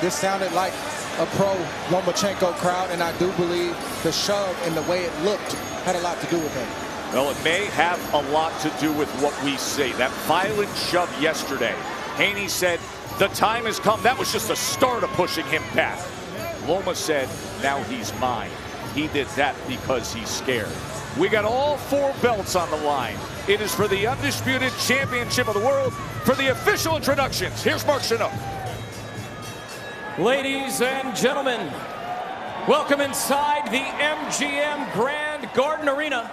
This sounded like a pro-Lomachenko crowd, and I do believe the shove and the way it looked had a lot to do with it. Well, it may have a lot to do with what we say. That violent shove yesterday. Haney said, the time has come. That was just the start of pushing him back. Loma said, now he's mine. He did that because he's scared. We got all 4 belts on the line. It is for the undisputed championship of the world. For the official introductions, here's Mark Chinook. Ladies and gentlemen, welcome inside the MGM Grand Garden Arena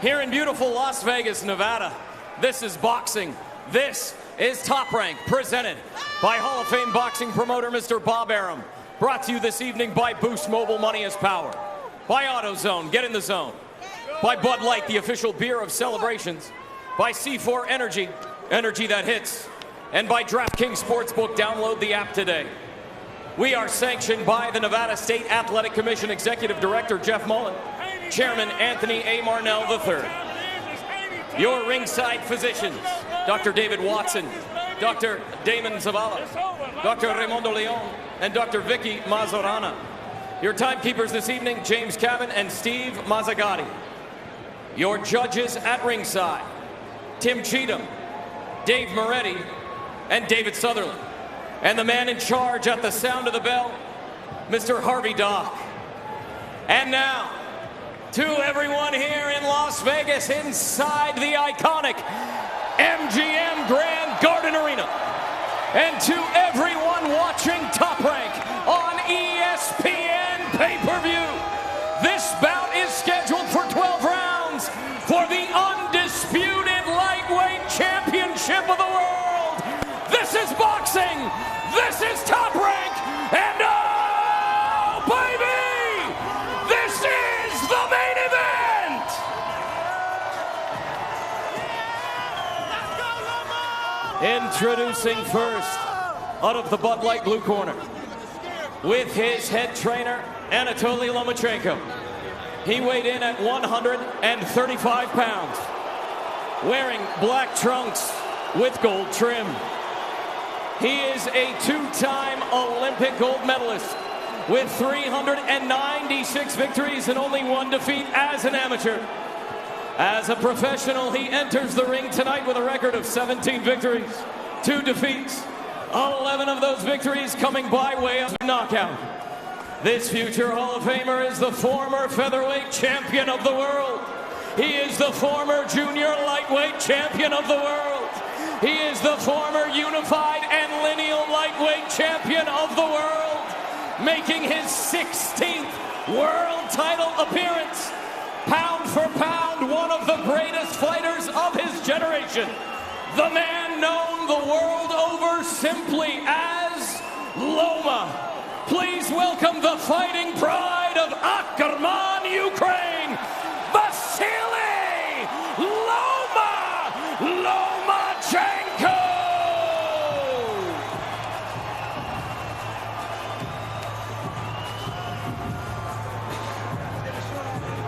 here in beautiful Las Vegas, Nevada. This is boxing. This is Top Rank, presented by Hall of Fame boxing promoter Mr. Bob Arum. Brought to you this evening by Boost Mobile, Money is Power. By AutoZone, get in the zone. By Bud Light, the official beer of celebrations. By C4 Energy, energy that hits. And by DraftKings Sportsbook, download the app today. We are sanctioned by the Nevada State Athletic Commission Executive Director Jeff Mullen, Chairman Anthony A. Marnell III. Your ringside physicians, Dr. David Watson, Dr. Damon Zavala, Dr. Raimundo Leon, and Dr. Vicky Mazorana. Your timekeepers this evening, James Cabin and Steve Mazzagatti. Your judges at ringside, Tim Cheatham, Dave Moretti, and David Sutherland. And the man in charge at the sound of the bell, Mr. Harvey Dock. And now, to everyone here in Las Vegas inside the iconic MGM Grand Garden Arena, and to everyone watching Top Rank on ESPN pay-per-view, this bout is scheduled for 12 rounds for the undisputed lightweight championship of the world. This is boxing, this is Top Rank, and oh, baby, this is the main event! Introducing first, out of the Bud Light blue corner, with his head trainer, Anatoly Lomachenko. He weighed in at 135 pounds, wearing black trunks with gold trim. He is a 2-time Olympic gold medalist with 396 victories and only 1 defeat as an amateur. As a professional, he enters the ring tonight with a record of 17 victories, 2 defeats, 11 of those victories coming by way of knockout. This future Hall of Famer is the former featherweight champion of the world. He is the former junior lightweight champion of the world. He is the former unified and lineal lightweight champion of the world, making his 16th world title appearance. Pound for pound, one of the greatest fighters of his generation. The man known the world over simply as Loma. Please welcome the fighting pride of Akkerman, Ukraine, Vasily Loma Lomachenko!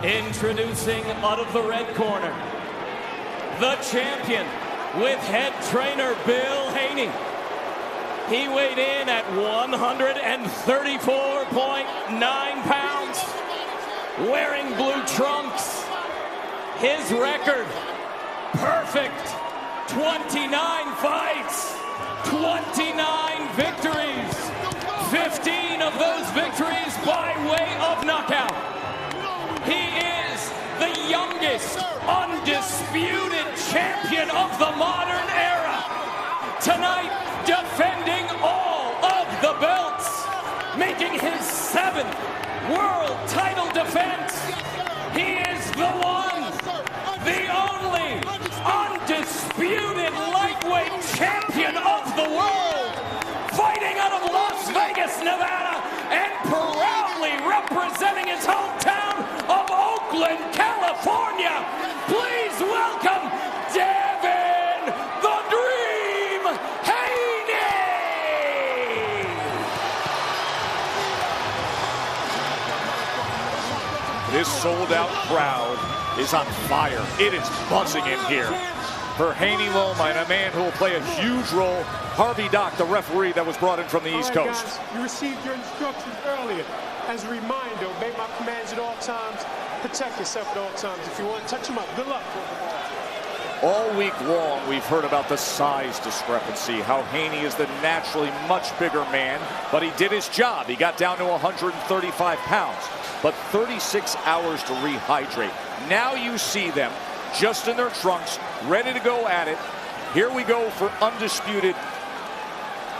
Introducing out of the red corner, the champion with head trainer Bill Haney. He weighed in at 134.9 pounds, wearing blue trunks. His record, perfect, 29 fights, 29 victories, 15 of those victories by way of knockout. He is the youngest, undisputed champion of the modern era. Tonight, defending all of the belts, making his 7th world title defense. He is the one, the only, undisputed lightweight champion of the world, fighting out of Las Vegas, Nevada, and proudly representing his hometown of Oakland, California. Please welcome Devin the Dream Haney! This sold-out crowd is on fire. It is buzzing in here. for Haney Loma, and a man who will play a huge role, Harvey Dock, the referee that was brought in from the East Coast. Guys, you received your instructions earlier. As a reminder, obey my commands at all times. Protect yourself at all times. If you want to touch him up, good luck. All week long, we've heard about the size discrepancy, how Haney is the naturally much bigger man, but he did his job. He got down to 135 pounds, but 36 hours to rehydrate. Now you see them just in their trunks, ready to go at it. Here we go for Undisputed.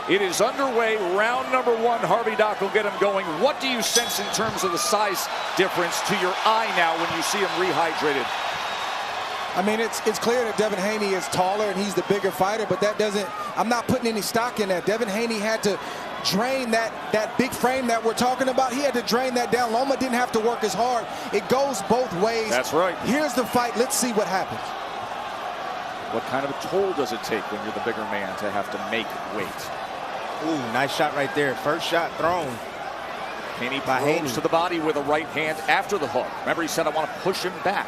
It is underway, round number 1. Harvey Dock will get him going. What do you sense in terms of the size difference to your eye now when you see him rehydrated? I mean, it's clear that Devin Haney is taller and he's the bigger fighter, but that doesn't, I'm not putting any stock in that. Devin Haney had to drain that big frame that we're talking about. He had to drain that down. Loma didn't have to work as hard. It goes both ways. That's right. Here's the fight. Let's see what happens. What kind of a toll does it take when you're the bigger man to have to make weight? Ooh, nice shot right there. First shot thrown. Haney probes to the body with a right hand after the hook. Remember, he said, I want to push him back.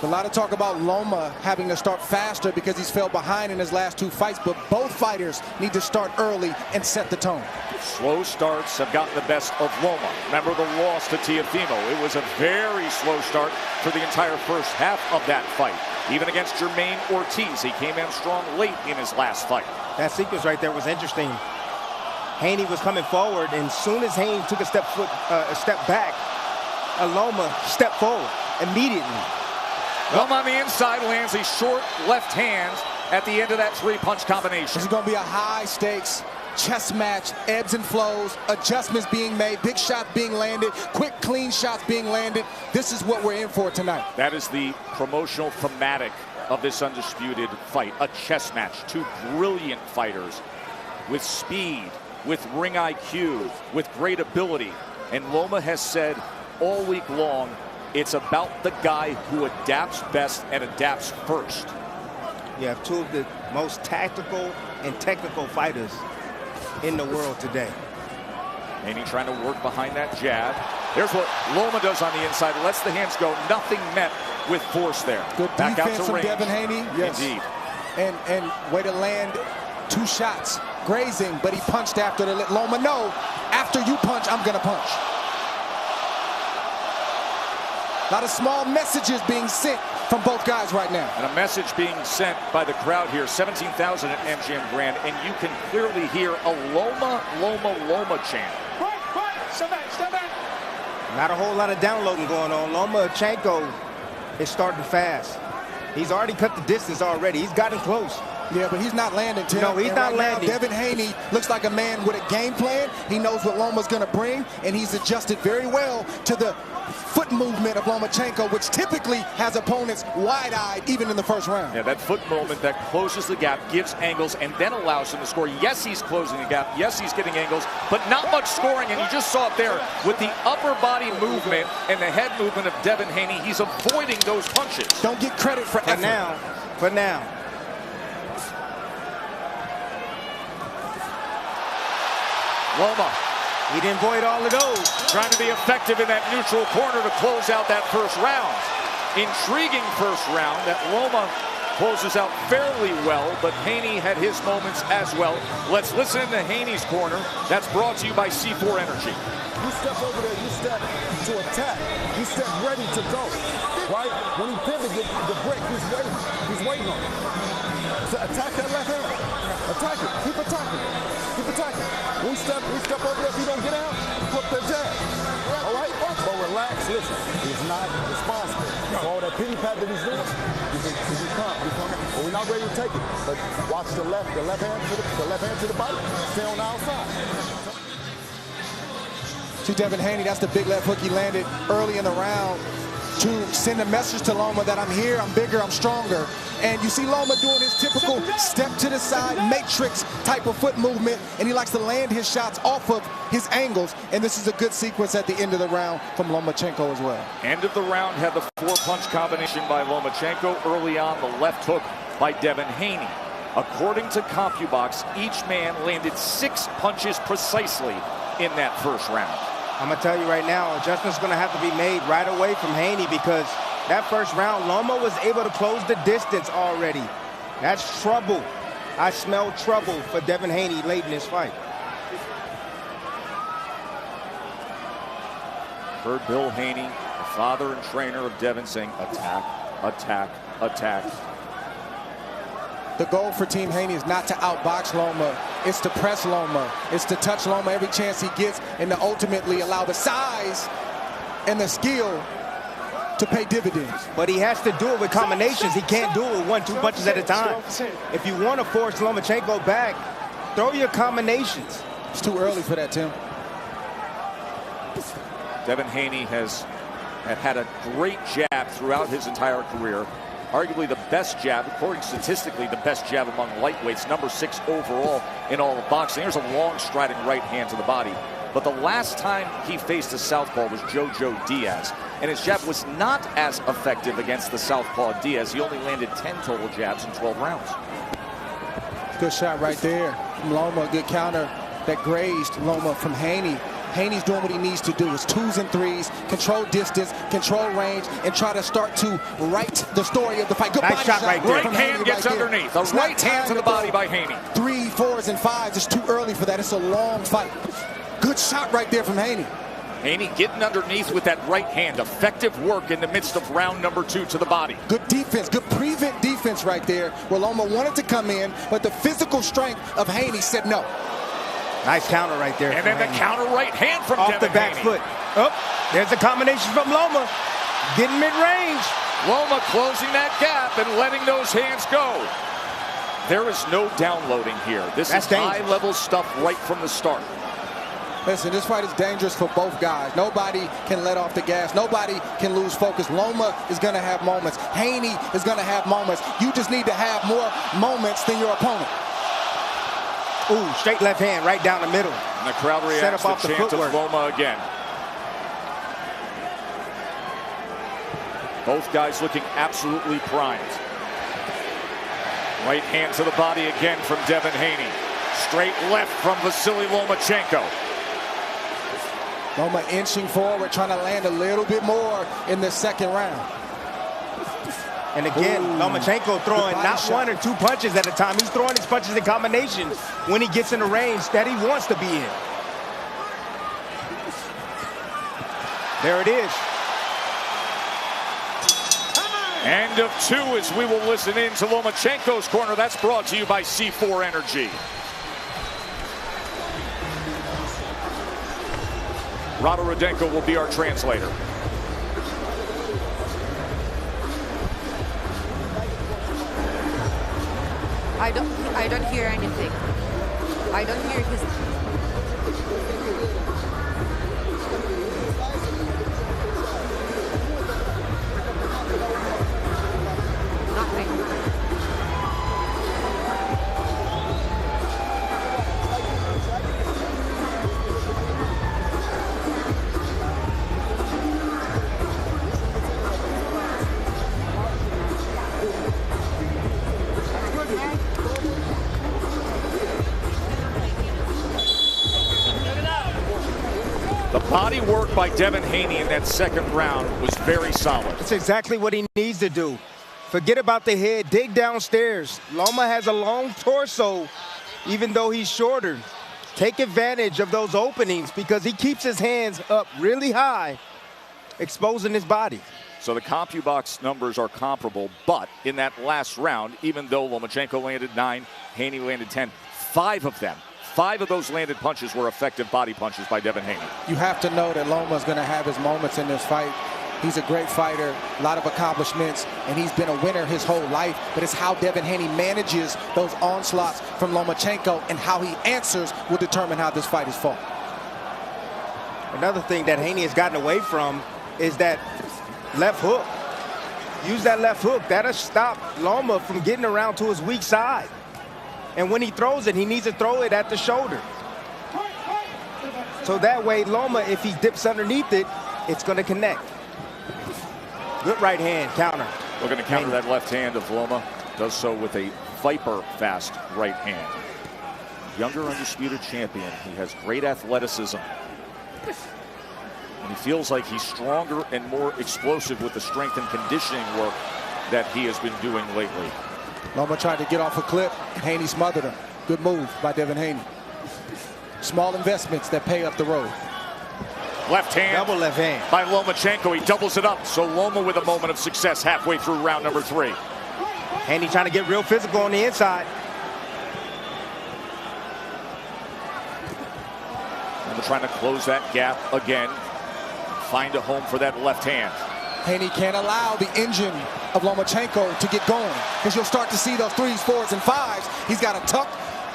A lot of talk about Loma having to start faster because he's fell behind in his last 2 fights, but both fighters need to start early and set the tone. Slow starts have gotten the best of Loma. Remember the loss to Teofimo. It was a very slow start for the entire first half of that fight. Even against Jermaine Ortiz, he came in strong late in his last fight. That sequence right there was interesting. Haney was coming forward, and as soon as Haney took a step back, Loma stepped forward immediately. Loma on the inside lands a short left hand at the end of that 3-punch combination. This is going to be a high-stakes chess match, ebbs and flows, adjustments being made, big shots being landed, quick, clean shots being landed. This is what we're in for tonight. That is the promotional thematic of this Undisputed fight, a chess match. 2 brilliant fighters with speed, with ring IQ, with great ability. And Loma has said all week long, it's about the guy who adapts best and adapts first. You have 2 of the most tactical and technical fighters in the world today. Haney trying to work behind that jab. Here's what Loma does on the inside. Lets the hands go. Nothing met with force there. Good back defense out to from range. Devin Haney. Yes. Indeed. And way to land 2 shots. Grazing, but he punched after to let Loma know, after you punch, I'm going to punch. A lot of small messages being sent from both guys right now. And a message being sent by the crowd here, 17,000 at MGM Grand, and you can clearly hear a Loma, Loma, Loma chant. Step back. Not a whole lot of downloading going on. Lomachenko is starting fast. He's already cut the distance already. He's gotten close. Yeah, but he's not landing, Tim. No, he's and not right landing. Now, Devin Haney looks like a man with a game plan. He knows what Loma's going to bring, and he's adjusted very well to the foot movement of Lomachenko, which typically has opponents wide-eyed even in the first round. Yeah, that foot movement that closes the gap, gives angles, and then allows him to score. Yes, he's closing the gap. Yes, he's getting angles, but not much scoring, and you just saw it there with the upper body movement and the head movement of Devin Haney. He's avoiding those punches. Don't get credit for effort. For now. Loma, He didn't avoid all of those. trying to be effective in that neutral corner to close out that first round. Intriguing first round that Loma closes out fairly well, but Haney had his moments as well. Let's listen to Haney's corner. That's brought to you by C4 Energy. You step over there, you step to attack. You step ready to go, right? When he pivot, the break, he's waiting on it. So attack that left hand. Attack it. Keep attacking. Keep attacking. When we step over there, if you don't get out, put the jab. All right? But relax, listen. He's not responsible for all that pity pat that he's doing. He's coming. Well, we're not ready to take it. But watch the left hand to the body. Stay on the outside. See Devin Haney, that's the big left hook he landed early in the round to send a message to Loma that I'm here, I'm bigger, I'm stronger. And you see Loma doing his typical step to the side, matrix type of foot movement, and he likes to land his shots off of his angles. And this is a good sequence at the end of the round from Lomachenko as well. End of the round had the 4-punch combination by Lomachenko. Early on, the left hook by Devin Haney. According to CompuBox, each man landed 6 punches precisely in that first round. I'm going to tell you right now, adjustment's going to have to be made right away from Haney because That first round, Loma was able to close the distance already. That's trouble. I smell trouble for Devin Haney late in this fight. Heard Bill Haney, the father and trainer of Devin, saying attack, attack, attack. The goal for Team Haney is not to outbox Loma. It's to press Loma. It's to touch Loma every chance he gets and to ultimately allow the size and the skill to pay dividends. But he has to do it with combinations. He can't do it with 1-2 punches at a time. If you want to force Lomachenko back, throw your combinations. It's too early for that, Tim. Devin Haney has had a great jab throughout his entire career. Arguably the best jab, according statistically, the best jab among lightweights, number 6 overall in all of boxing. There's a long striding right hand to the body. But the last time he faced a southpaw was Jojo Diaz, and his jab was not as effective against the southpaw Diaz. He only landed 10 total jabs in 12 rounds. Good shot right there from Loma. Good counter that grazed Loma from Haney. Haney's doing what he needs to do. It's 2s and 3s, control distance, control range, and try to start to write the story of the fight. Good nice body shot right there. Right hand gets underneath. A right hand to the body by Haney. 3, 4s, and 5s. It's too early for that. It's a long fight. Good shot right there from Haney. Haney getting underneath with that right hand. Effective work in the midst of round number 2 to the body. Good defense, good prevent defense right there. Where Loma wanted to come in, but the physical strength of Haney said no. Nice counter right there. And then the counter right hand from off Devin the back Haney. foot. Oh, there's a combination from Loma. Getting mid-range. Loma closing that gap and letting those hands go. There is no downloading here. This is high-level stuff right from the start. Listen, this fight is dangerous for both guys. Nobody can let off the gas. Nobody can lose focus. Loma is going to have moments. Haney is going to have moments. You just need to have more moments than your opponent. Ooh, straight left hand right down the middle. And the crowd reacts to the chant of Loma again. Both guys looking absolutely primed. Right hand to the body again from Devin Haney. Straight left from Vasily Lomachenko. Loma inching forward, trying to land a little bit more in the second round. And again, Lomachenko throwing not 1 or 2 punches at a time. He's throwing his punches in combinations when he gets in the range that he wants to be in. There it is. End of 2 as we will listen in to Lomachenko's corner. That's brought to you by C4 Energy. Rado Rudenko will be our translator. I don't hear anything. I don't hear his. Nothing. The body work by Devin Haney in that second round was very solid. That's exactly what he needs to do. Forget about the head, dig downstairs. Loma has a long torso, even though he's shorter. Take advantage of those openings because he keeps his hands up really high, exposing his body. So the CompuBox numbers are comparable, but in that last round, even though Lomachenko landed 9, Haney landed 10, 5 of those landed punches were effective body punches by Devin Haney. You have to know that Loma's going to have his moments in this fight. He's a great fighter, a lot of accomplishments, and he's been a winner his whole life. But it's how Devin Haney manages those onslaughts from Lomachenko and how he answers will determine how this fight is fought. Another thing that Haney has gotten away from is that left hook. Use that left hook. That'll stop Loma from getting around to his weak side. And when he throws it, he needs to throw it at the shoulder. So that way, Loma, if he dips underneath it, it's going to connect. Good right hand counter. We're going to counter that left hand of Loma. Does so with a viper-fast right hand. Younger undisputed champion. He has great athleticism. And he feels like he's stronger and more explosive with the strength and conditioning work that he has been doing lately. Loma tried to get off a clip. Haney smothered him. Good move by Devin Haney. Small investments that pay up the road. Left hand. Double left hand. By Lomachenko. He doubles it up. So Loma with a moment of success halfway through round number 3. Haney trying to get real physical on the inside. Loma trying to close that gap again. Find a home for that left hand. Haney can't allow the engine of Lomachenko to get going, because you'll start to see those 3s, 4s, and 5s. He's got to tuck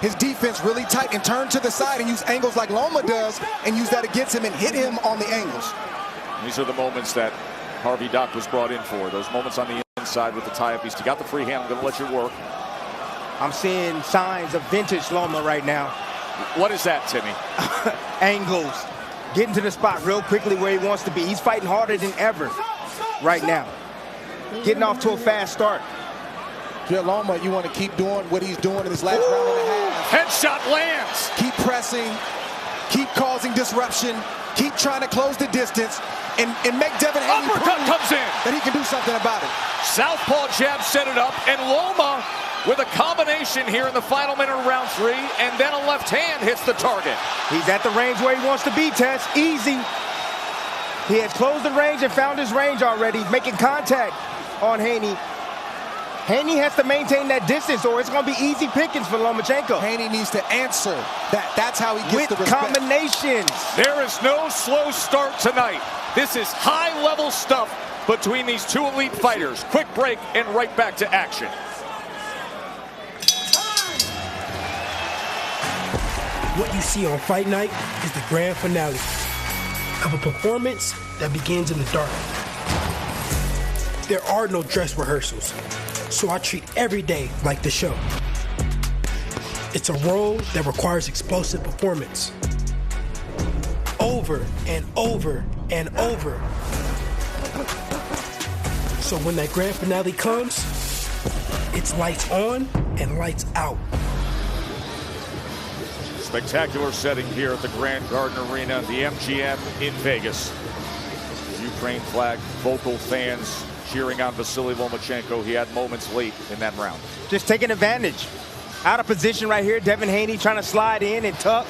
his defense really tight and turn to the side and use angles like Loma does and use that against him and hit him on the angles. These are the moments that Harvey Dock was brought in for. Those moments on the inside with the tie-up. He's got the free hand. I'm going to let you work. I'm seeing signs of vintage Loma right now. What is that, Timmy? Angles. Getting to the spot real quickly where he wants to be. He's fighting harder than ever right now. Getting off to a fast start. Yeah, Loma, you want to keep doing what he's doing in this last round and a half. Headshot lands. Keep pressing. Keep causing disruption. Keep trying to close the distance and make Devin Haney Uppercut prove comes in. that he can do something about it. Southpaw jab set it up, and Loma with a combination here in the final minute of round 3, and then a left hand hits the target. He's at the range where he wants to be, Tess. Easy. He has closed the range and found his range already, making contact on Haney. Haney has to maintain that distance, or it's going to be easy pickings for Lomachenko. Haney needs to answer that. That's how he gets with the respect. combinations. There is no slow start tonight. This is high-level stuff between these two elite fighters. Quick break and right back to action. What you see on fight night is the grand finale of a performance that begins in the dark. There are no dress rehearsals, so I treat every day like the show. It's a role that requires explosive performance. Over and over and over. So when that grand finale comes, it's lights on and lights out. Spectacular setting here at the Grand Garden Arena, the MGM in Vegas. Ukraine flag, vocal fans cheering on Vasily Lomachenko. He had moments late in that round. Just taking advantage. Out of position right here. Devin Haney trying to slide in and tuck.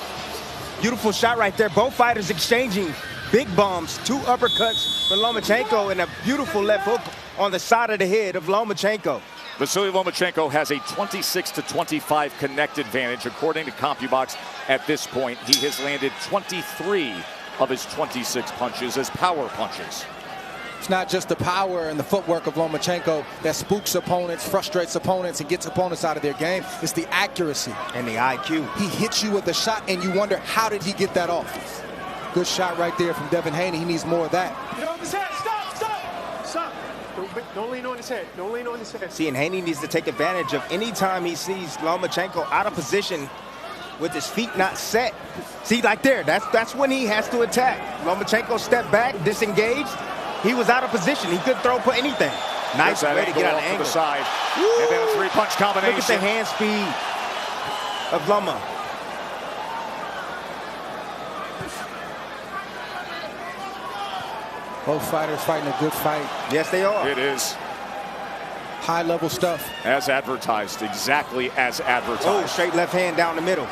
Beautiful shot right there. Both fighters exchanging big bombs. 2 uppercuts for Lomachenko and a beautiful left hook on the side of the head of Lomachenko. Vasily Lomachenko has a 26-25 connect advantage. According to CompuBox, at this point, he has landed 23 of his 26 punches as power punches. It's not just the power and the footwork of Lomachenko that spooks opponents, frustrates opponents, and gets opponents out of their game. It's the accuracy. And the IQ. He hits you with a shot, and you wonder, how did he get that off? Good shot right there from Devin Haney. He needs more of that. Get on his head. Stop, stop. Stop. Don't lean on his head. Don't lean on his head. See, and Haney needs to take advantage of any time he sees Lomachenko out of position with his feet not set. See, like there, that's when he has to attack. Lomachenko stepped back, disengaged. He was out of position. He couldn't throw for anything. Nice way to get out of the angle. The side. And then a 3-punch combination. Look at the hand speed of Loma. Both fighters fighting a good fight. Yes, they are. It is. High-level stuff. As advertised. Exactly as advertised. Oh, straight left hand down the middle.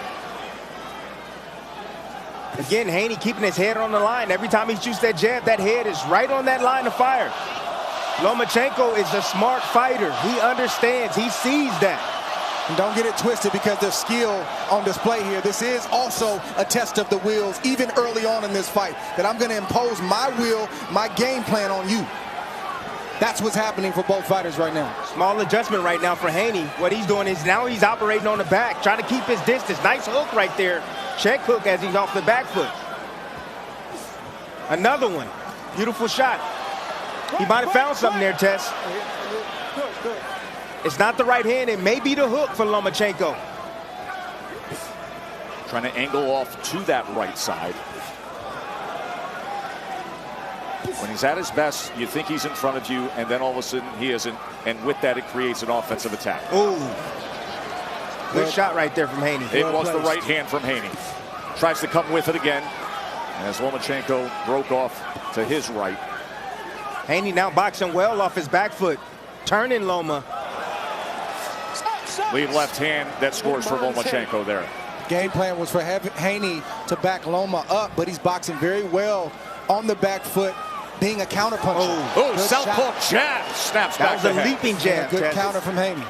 Again, Haney keeping his head on the line. Every time he shoots that jab, that head is right on that line of fire. Lomachenko is a smart fighter. He understands. He sees that. And don't get it twisted, because there's skill on display here. This is also a test of the wills, even early on in this fight, that I'm going to impose my will, my game plan on you. That's what's happening for both fighters right now. Small adjustment right now for Haney. What he's doing is now he's operating on the back, trying to keep his distance. Nice hook right there. Check hook as he's off the back foot. Another one. Beautiful shot. He might have found something there, Tess. Good. It's not the right hand. It may be the hook for Lomachenko. Trying to angle off to that right side. When he's at his best, you think he's in front of you, and then all of a sudden he isn't. And with that, it creates an offensive attack. Ooh. Good shot right there from Haney. It was the right hand from Haney. Tries to come with it again. As Lomachenko broke off to his right. Haney now boxing well off his back foot, turning Loma. Lead left hand that scores for Lomachenko there. Game plan was for Haney to back Loma up, but he's boxing very well on the back foot, being a counterpuncher. Oh, southpaw jab snaps back. That was a leaping jab. Good counter from Haney.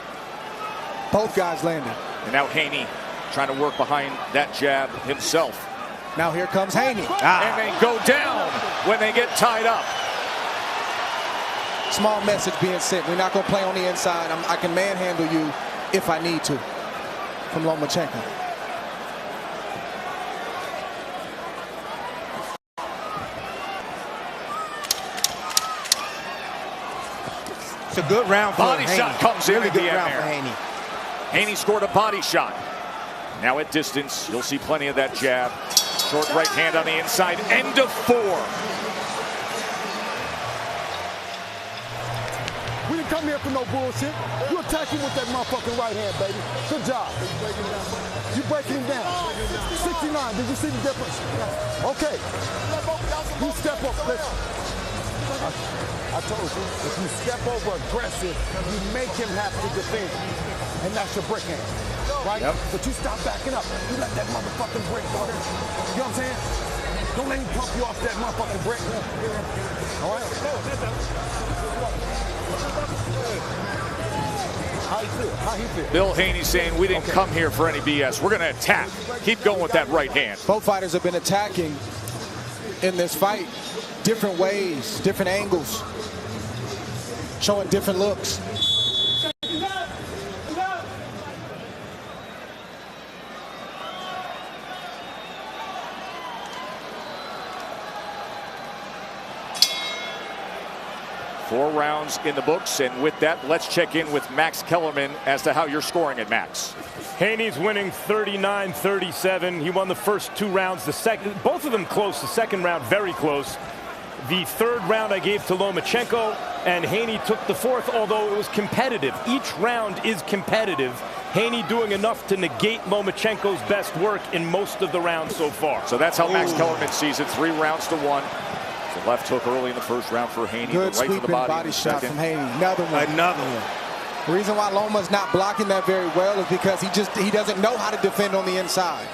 Both guys landed. And now Haney trying to work behind that jab himself. Now here comes Haney. And they go down when they get tied up. Small message being sent. We're not going to play on the inside. I can manhandle you if I need to, from Lomachenko. It's a good round for Body Haney. shot comes in Really at the good end round there. for Haney. Haney scored a body shot. Now at distance, you'll see plenty of that jab. Short right hand on the inside. End of 4. We didn't come here for no bullshit. You attack him with that motherfucking right hand, baby. Good job. You breaking him down. 69, did you see the difference? Okay. You step up, listen. I told you, if you step over aggressive, you make him have to defend. And that's your brick hand, right? Yep. But you stop backing up. You let that motherfucking brick go there. You know what I'm saying? Don't let him pump you off that motherfucking brick. All right? How you feel? How he feel? Bill Haney saying we didn't come here for any BS. We're going to attack. Keep going with that right hand. Both fighters have been attacking in this fight different ways, different angles, showing different looks. Four rounds in the books, and with that, let's check in with Max Kellerman as to how you're scoring it, Max. Haney's winning 39-37. He won the first 2 rounds. The second, both of them close. The second round very close. The third round I gave to Lomachenko, and Haney took the fourth, although it was competitive. Each round is competitive. Haney doing enough to negate Lomachenko's best work in most of the rounds so far. So that's how Max Kellerman sees it, 3 rounds to 1. The left hook early in the first round for Haney. Good right to the sweeping body shot from Haney. Another one. Another one. The reason why Loma's not blocking that very well is because he doesn't know how to defend on the inside.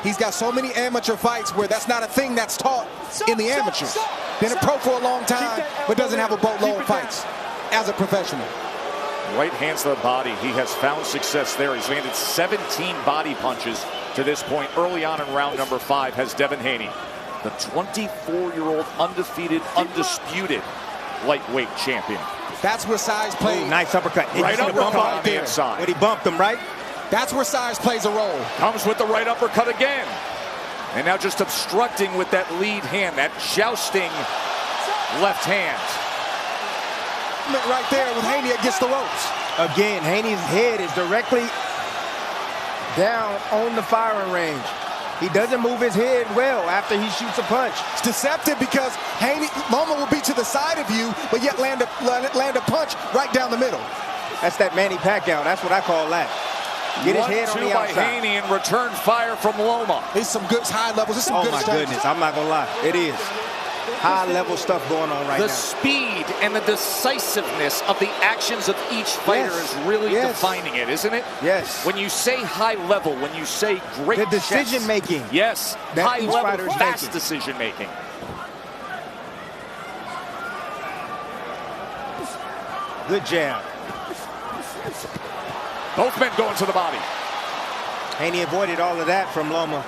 He's got so many amateur fights where that's not a thing that's taught in the amateurs. Been a pro for a long time, but doesn't have a boatload of fights as a professional. Right hands to the body. He has found success there. He's landed 17 body punches to this point. Early on in round number 5 has Devin Haney, the 24-year-old undefeated, undisputed lightweight champion. That's where size plays. Ooh, nice uppercut. Right uppercut on the inside. When he bumped him, right? That's where size plays a role. Comes with the right uppercut again. And now just obstructing with that lead hand, that jousting left hand. Right there with Haney against the ropes. Again, Haney's head is directly down on the firing range. He doesn't move his head well after he shoots a punch. It's deceptive because Loma will be to the side of you, but yet land a punch right down the middle. That's that Manny Pacquiao. That's what I call that. Get his head on the outside. 1-2 by Haney and return fire from Loma. It's some good high levels. It's some good Oh my strength. goodness, I'm not gonna lie. It is. High level stuff going on right now. The speed and the decisiveness of the actions of each fighter is really defining it, isn't it? Yes. When you say high level, when you say great The decision making. Yes, that high each level, fighter is fast making. decision making. Good jab. Both men going to the body. Haney avoided all of that from Loma.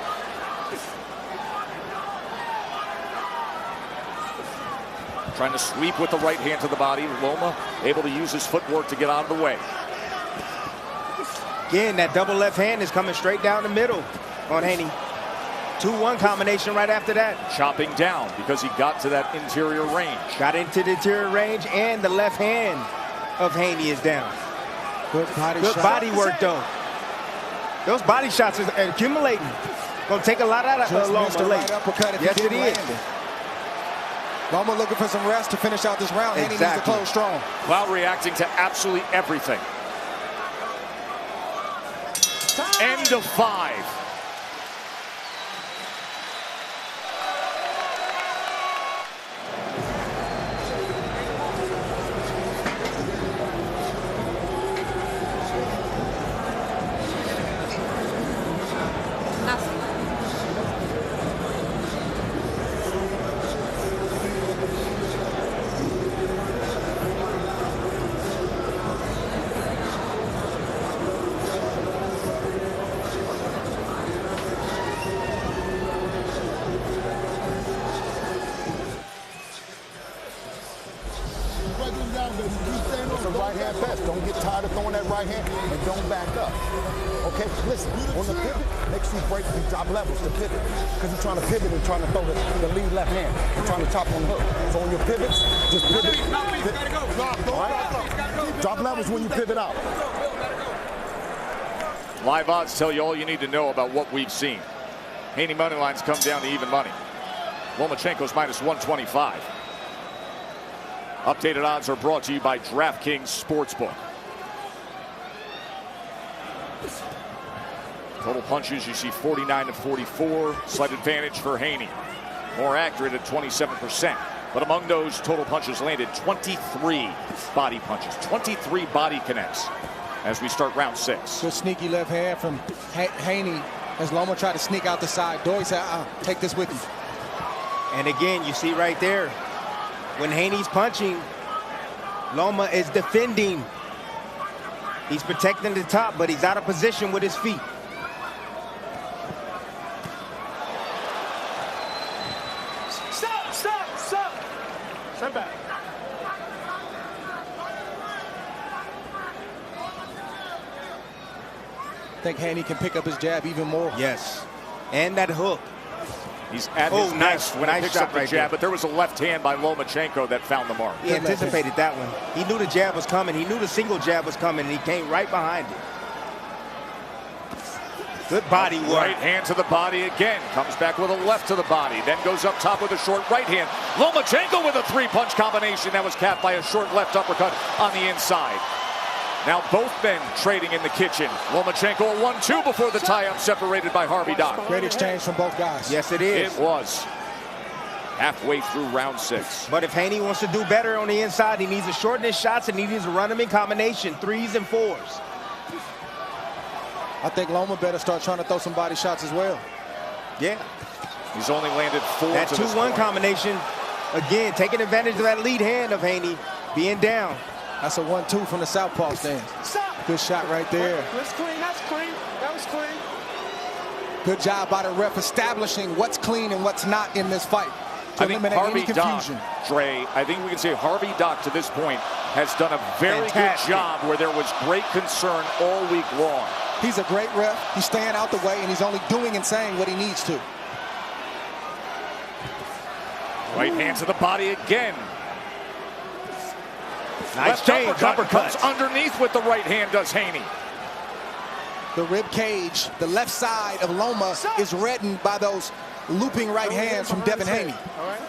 Trying to sweep with the right hand to the body. Loma able to use his footwork to get out of the way. Again, that double left hand is coming straight down the middle on Haney. 2-1 combination right after that. Chopping down because he got to that interior range. Got into the interior range, and the left hand of Haney is down. Good Good body work, though. Those body shots are accumulating. Gonna take a lot out of Loma the late. right uppercut if Yes, he it didn't is. land it. Loma looking for some rest to finish out this round. Haney needs to close strong. Cloud reacting to absolutely everything. End of 5. Don't get tired of throwing that right hand and don't back up. Okay, listen, on the pivot, make sure you break the drop levels to pivot. Because you're trying to pivot and trying to throw the lead left hand. You're trying to chop on the hook. So on your pivots, just pivot. Drop levels when you pivot out. Live odds tell you all you need to know about what we've seen. Haney money lines come down to even money. Lomachenko's minus 125. Updated odds are brought to you by DraftKings Sportsbook. Total punches, you see 49 to 44. Slight advantage for Haney. More accurate at 27%. But among those total punches landed, 23 body punches. 23 body connects as we start round 6. Good sneaky left hand from Haney as Loma tried to sneak out the side door. He said, take this with you. And again, you see right there, when Haney's punching, Loma is defending. He's protecting the top, but he's out of position with his feet. Stop! Stand back. I think Haney can pick up his jab even more. Yes, and that hook. He's at his best when he picks up the jab, but there was a left hand by Lomachenko that found the mark. He anticipated that one. He knew the jab was coming. He knew the single jab was coming, and he came right behind it. Good body work. Right hand to the body again. Comes back with a left to the body. Then goes up top with a short right hand. Lomachenko with a 3-punch combination that was capped by a short left uppercut on the inside. Now both men trading in the kitchen. Lomachenko a 1-2 before the tie-up, separated by Harvey Dock. Great exchange from both guys. Yes, it is. It was. Halfway through round 6. But if Haney wants to do better on the inside, he needs to shorten his shots and he needs to run them in combination, 3s and 4s. I think Loma better start trying to throw some body shots as well. Yeah. He's only landed 4 that to this 2-1 point. combination, again, taking advantage of that lead hand of Haney being down. That's a 1-2 from the southpaw stance. Good shot right there. That's clean. That's clean. That was clean. Good job by the ref establishing what's clean and what's not in this fight. I think Harvey Dock, Dre, I think we can say Harvey Dock to this point has done a very good job where there was great concern all week long. He's a great ref. He's staying out the way, and he's only doing and saying what he needs to. Right hand to the body again. Nice left uppercut comes underneath with the right hand, does Haney. The rib cage, the left side of Loma is reddened by those looping right hands from Devin Haney. All right?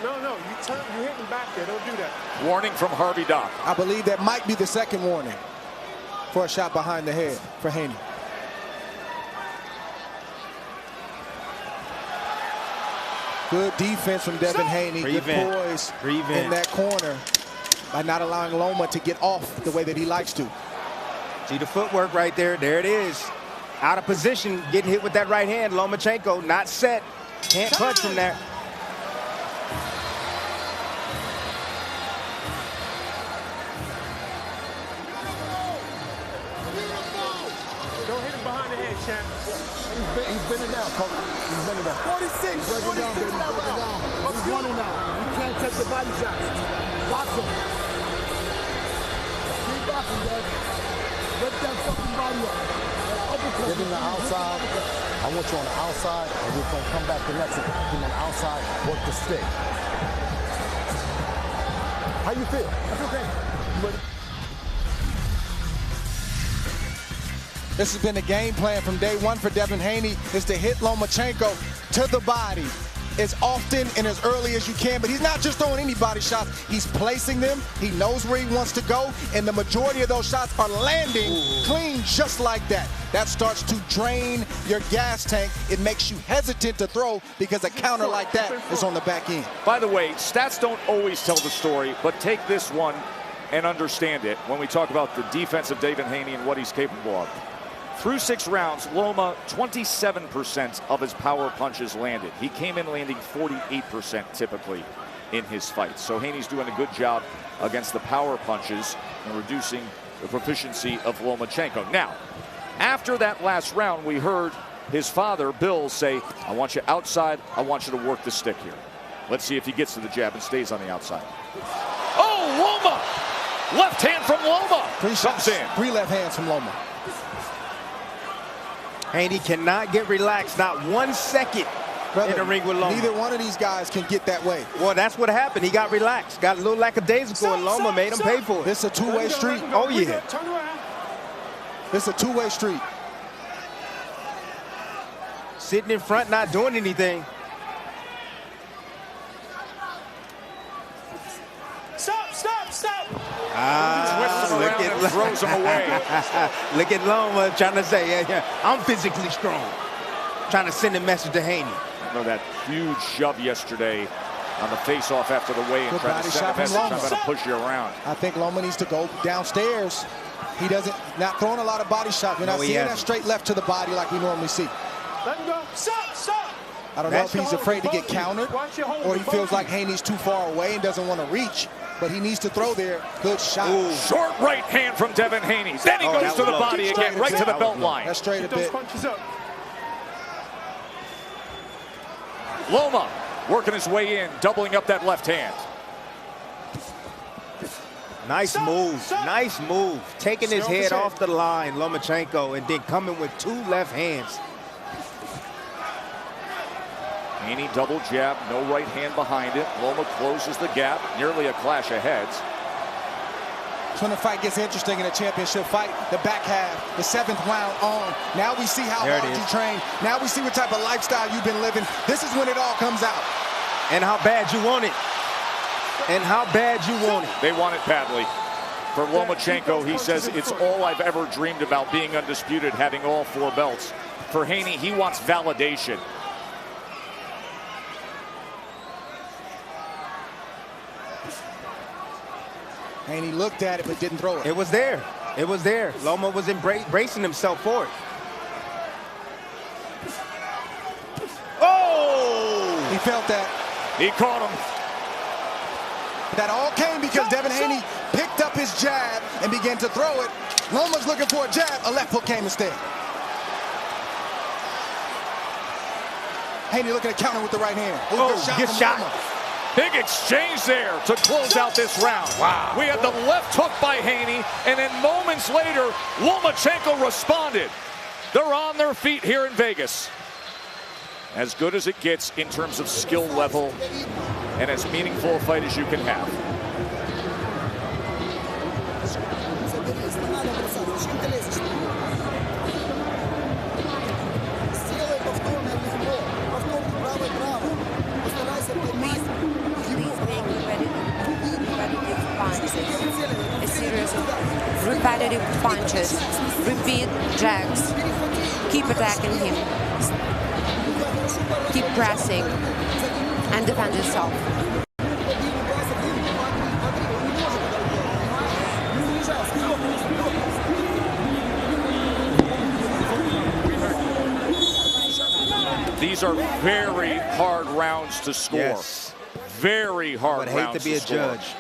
No, you hitting back there. Don't do that. Warning from Harvey Dock. I believe that might be the second warning for a shot behind the head for Haney. Good defense from Devin Haney. Good poise in that corner by not allowing Loma to get off the way that he likes to. See the footwork right there. There it is. Out of position, getting hit with that right hand. Lomachenko not set. Can't punch from there. Don't hit him behind the head, champ. He's bending down, coach. He's bending down. 46. Break it down, baby. Break it down. He's running now. You can't take the body shots. Box him. Keep boxing, guys. Lift that fucking body up. Get him the outside. I want you on the outside, and we're going to come back to next one. Get him on the outside, work the stick. How you feel? I feel great. You ready? This has been the game plan from day one for Devin Haney, is to hit Lomachenko to the body as often and as early as you can. But he's not just throwing any body shots. He's placing them. He knows where he wants to go. And the majority of those shots are landing clean just like that. That starts to drain your gas tank. It makes you hesitant to throw because a counter like that is on the back end. By the way, stats don't always tell the story, but take this one and understand it when we talk about the defense of Devin Haney and what he's capable of. Through 6 rounds, Loma, 27% of his power punches landed. He came in landing 48% typically in his fights. So Haney's doing a good job against the power punches and reducing the proficiency of Lomachenko. Now, after that last round, we heard his father, Bill, say, I want you outside. I want you to work the stick here. Let's see if he gets to the jab and stays on the outside. Oh, Loma! Left hand from Loma. Comes in. 3 left hands from Loma. Haney cannot get relaxed, not 1 second in the ring with Loma. Neither one of these guys can get that way. Well, that's what happened. He got relaxed, got a little lackadaisical, and Loma made him pay for it. This is a two-way street. Oh, yeah. This is a two-way street. Sitting in front, not doing anything. Stop. Twists him around and throws him away. Look at Loma trying to say, yeah, I'm physically strong. Trying to send a message to Haney. I know that huge shove yesterday on the face-off after the weigh-in, Good trying body to send shot a from message, I'm Loma. going to push you around. I think Loma needs to go downstairs. He not throwing a lot of body shots. We're not seeing that straight left to the body like we normally see. Let him go. Stop. I don't know if he's afraid to get countered or he feels like Haney's too far away and doesn't want to reach, but he needs to throw there. Good shot. Ooh. Short right hand from Devin Haney. Then he goes to the body again, right to the belt line. That's straight a bit. Loma working his way in, doubling up that left hand. Nice move. Taking his head off the line, Lomachenko, and then coming with 2 left hands. Haney double jab, no right hand behind it. Loma closes the gap, nearly a clash of heads. That's when the fight gets interesting in a championship fight. The back half, the 7th round on. Now we see how hard you train. Now we see what type of lifestyle you've been living. This is when it all comes out. And how bad you want it. They want it badly. For Lomachenko, he says, it's all I've ever dreamed about, being undisputed, having all 4 belts. For Haney, he wants validation. Haney looked at it but didn't throw it. It was there. Loma was bracing himself for it. Oh! He felt that. He caught him. That all came because Devin Haney picked up his jab and began to throw it. Loma's looking for a jab. A left hook came instead. Haney looking to counter with the right hand. Good shot. Big exchange there to close out this round. Wow. We had the left hook by Haney, and then moments later, Lomachenko responded. They're on their feet here in Vegas. As good as it gets in terms of skill level, and as meaningful a fight as you can have. A series of repetitive punches, repeat jabs. Keep attacking him. Keep pressing and defend yourself. These are very hard rounds to score. Yes. Very hard rounds to score. I would hate to be a judge.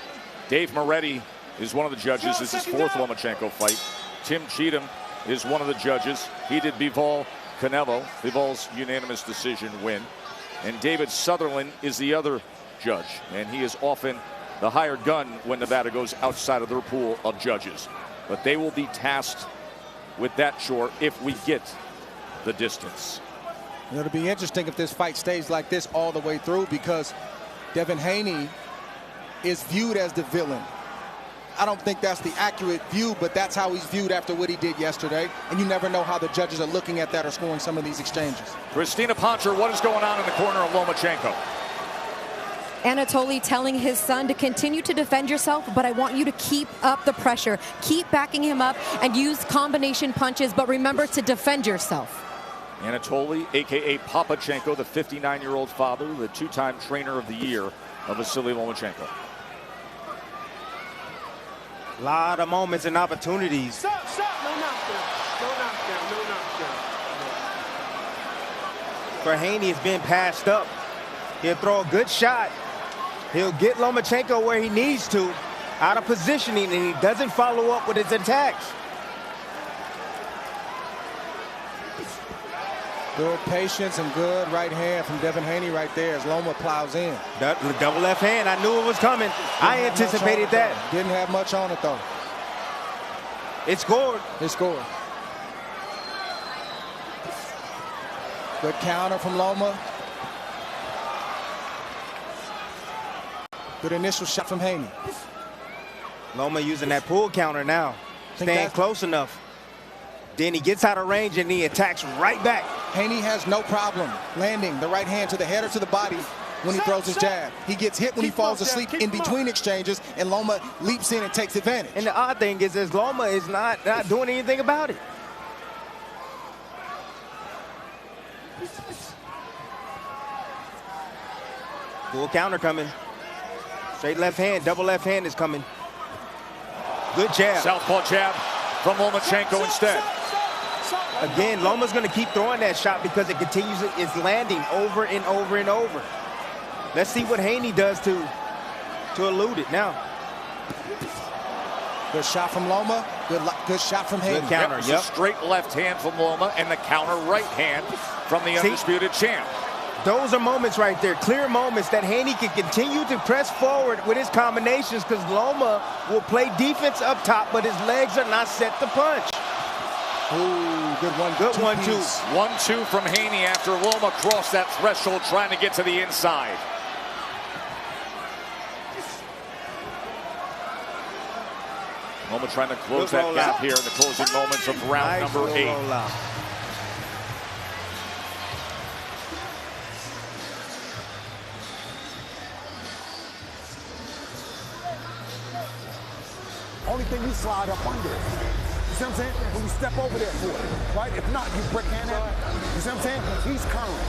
Dave Moretti is one of the judges. This is his 4th Lomachenko fight. Tim Cheatham is one of the judges. He did Bivol Canelo. Bivol's unanimous decision win. And David Sutherland is the other judge. And he is often the hired gun when Nevada goes outside of their pool of judges. But they will be tasked with that chore if we get the distance. It'll be interesting if this fight stays like this all the way through, because Devin Haney is viewed as the villain. I don't think that's the accurate view, but that's how he's viewed after what he did yesterday. And you never know how the judges are looking at that or scoring some of these exchanges. Christina Poncher, what is going on in the corner of Lomachenko? Anatoly telling his son to continue to defend yourself, but I want you to keep up the pressure. Keep backing him up and use combination punches, but remember to defend yourself. Anatoly, a.k.a. Papachenko, the 59-year-old father, the 2-time trainer of the year of Vasily Lomachenko. A lot of moments and opportunities. Stop. No knockdown. For Haney, it's been passed up. He'll throw a good shot. He'll get Lomachenko where he needs to, out of positioning, and he doesn't follow up with his attacks. Good patience and good right hand from Devin Haney right there as Loma plows in. Double left hand. I knew it was coming. I anticipated that. Didn't have much on it, though. It scored. It scored. Good counter from Loma. Good initial shot from Haney. Loma using that pull counter now. Staying close enough. Then he gets out of range and he attacks right back. Haney has no problem landing the right hand to the head or to the body when he throws his jab. He gets hit when he falls asleep in between exchanges, and Loma leaps in and takes advantage. And the odd thing is Loma is not doing anything about it. Full counter coming. Straight left hand, double left hand is coming. Good jab. Southpaw jab from Lomachenko instead. Again, Loma's going to keep throwing that shot because it continues, it's landing over and over and over. Let's see what Haney does to elude it now. Good shot from Loma. Good shot from Haney. Good counter, yep. Straight left hand from Loma and the counter right hand from the undisputed champ. Those are moments right there, clear moments that Haney can continue to press forward with his combinations because Loma will play defense up top, but his legs are not set to punch. Ooh, good one. Good 1-2. 1-2 from Haney after Loma crossed that threshold trying to get to the inside. Loma trying to close that gap here in the closing moments of round number 8. Only thing you slide up under it. You see what I'm saying? When you step over there for it, right? If not, you break hand at it. You see what I'm saying? He's curling.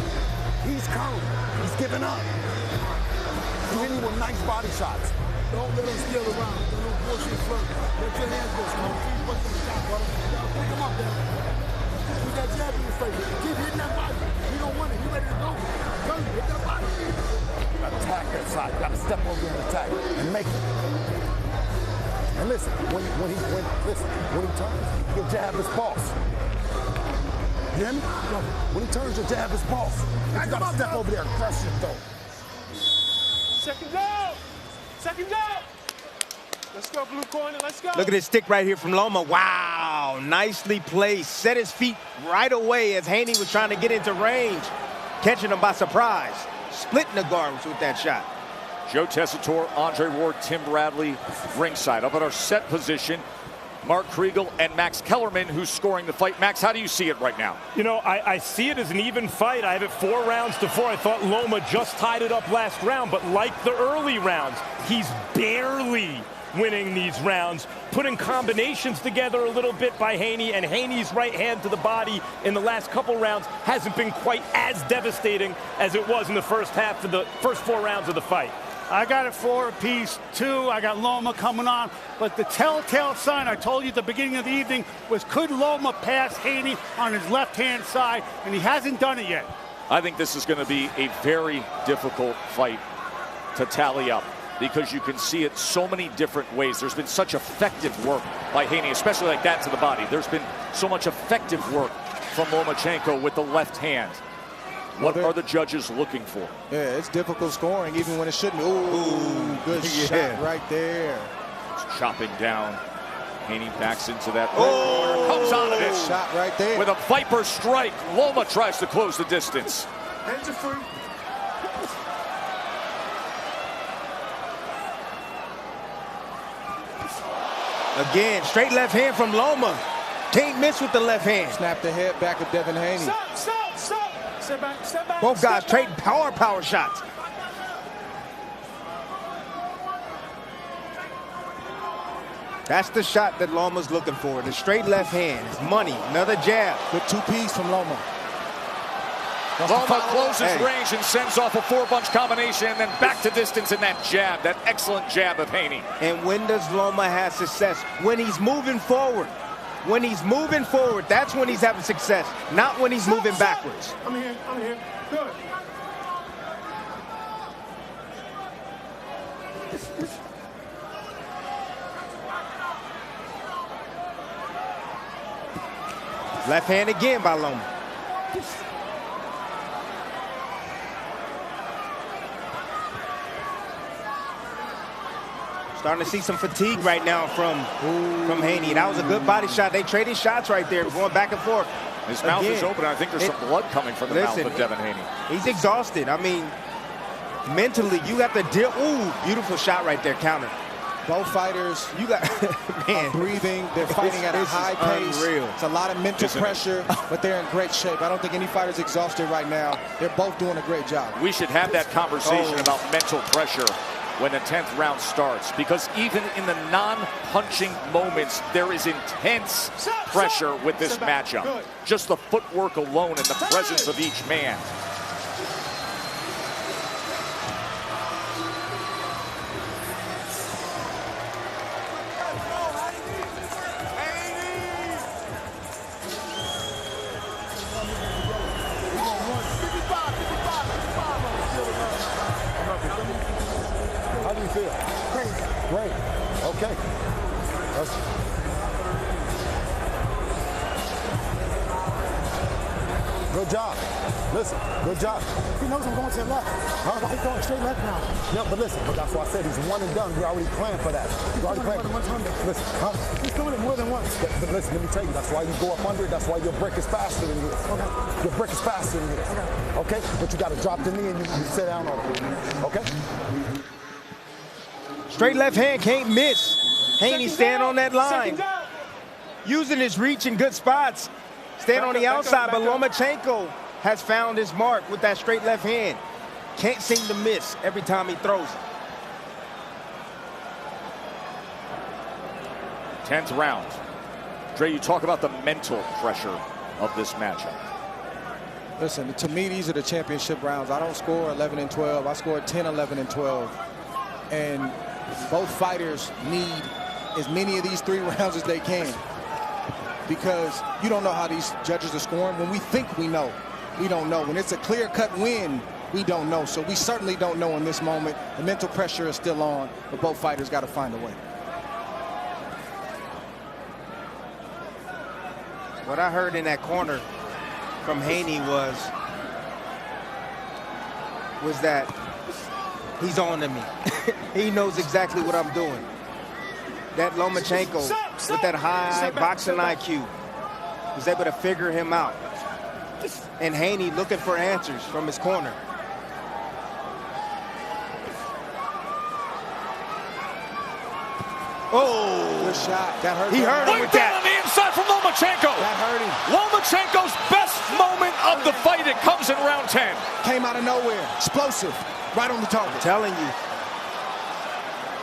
He's curling. He's giving up. He's hitting you with nice body shots. Don't let him steal around. Don't bullshit front. Let your hands go, Smoke. Keep pushing the shot, brother. Pick him up there. Put that jab in your face. Keep hitting that body. You don't want it. You ready to go. Go, hit that body. Attack that side. You got to step over and attack and make it. And listen, when he turns, he'll jab his boss. You hear me? When he turns, he'll jab his boss. You got to step over there and crush it, though. Second down. Second down. Let's go, blue corner. Let's go. Look at this stick right here from Loma. Wow, nicely placed. Set his feet right away as Haney was trying to get into range, catching him by surprise. Splitting the guards with that shot. Joe Tessitore, Andre Ward, Tim Bradley ringside. Up at our set position, Mark Kriegel and Max Kellerman, who's scoring the fight. Max, how do you see it right now? You know, I see it as an even fight. I have it 4 rounds to 4. I thought Loma just tied it up last round, but like the early rounds, he's barely winning these rounds, putting combinations together a little bit by Haney, and Haney's right hand to the body in the last couple rounds hasn't been quite as devastating as it was in the first half of the first 4 rounds of the fight. I got it 4 apiece, 2. I got Loma coming on. But the telltale sign I told you at the beginning of the evening was, could Loma pass Haney on his left-hand side? And he hasn't done it yet. I think this is going to be a very difficult fight to tally up because you can see it so many different ways. There's been such effective work by Haney, especially like that to the body. There's been so much effective work from Lomachenko with the left hand. What are the judges looking for? Yeah, it's difficult scoring even when it shouldn't. Ooh, good shot right there. It's chopping down. Haney backs into that. Oh, comes out of it. Shot right there. With a Viper strike, Loma tries to close the distance. Hands are free. Again, straight left hand from Loma. Can't miss with the left hand. Snap the head back of Devin Haney. Stop, stop, stop. Step back, step back. Both guys trading power shots. That's the shot that Loma's looking for. The straight left hand. It's money. Another jab. Good 2-piece from Loma. Loma closes range and sends off a 4-bunch combination and then back to distance in that jab, that excellent jab of Haney. And when does Loma have success? When he's moving forward. When he's moving forward, that's when he's having success, not when he's moving backwards. I'm here, I'm here. Good. Left hand again by Loma. Starting to see some fatigue right now from Haney. That was a good body shot. They traded shots right there, going back and forth. His mouth is open. I think there's some blood coming from the mouth of Devin Haney. He's exhausted. I mean, mentally, you have to deal. Ooh, beautiful shot right there, counter. Both fighters, are breathing. They're fighting at a high pace. Unreal. It's a lot of mental pressure, but they're in great shape. I don't think any fighter's exhausted right now. They're both doing a great job. We should have that conversation about mental pressure when the 10th round starts, because even in the non-punching moments, there is intense pressure with this matchup. Just the footwork alone and the presence of each man. Great. Okay. Good job. Listen, good job. He knows I'm going to the left. Huh? He's going straight left now. No, but listen, but that's why I said he's one and done. We already planned for that. We already planned. Listen, huh? He's doing it more than once. But listen, let me tell you, that's why you go up under it. That's why your brick is faster than this. Okay. Your brick is faster than this. Okay. But you got to drop the knee and you sit down on it. Okay? Straight left hand, can't miss. Haney stand on that line. Using his reach in good spots. Stand on the outside, but Lomachenko has found his mark with that straight left hand. Can't seem to miss every time he throws it. 10th round. Dre, you talk about the mental pressure of this matchup. Listen, to me, these are the championship rounds. I don't score 11 and 12. I scored 10, 11, and 12. And both fighters need as many of these 3 rounds as they can, because you don't know how these judges are scoring. When we think we know, we don't know. When it's a clear-cut win, we don't know. So we certainly don't know in this moment. The mental pressure is still on, but both fighters got to find a way. What I heard in that corner from Haney was that he's on to me. He knows exactly what I'm doing. That Lomachenko, with that high boxing IQ, was able to figure him out. And Haney looking for answers from his corner. Oh, good shot. That hurt. He hurt him with that. On the inside from Lomachenko. That hurt him. Lomachenko's best moment of the fight. It comes in round 10. Came out of nowhere. Explosive. Right on the target. I'm telling you.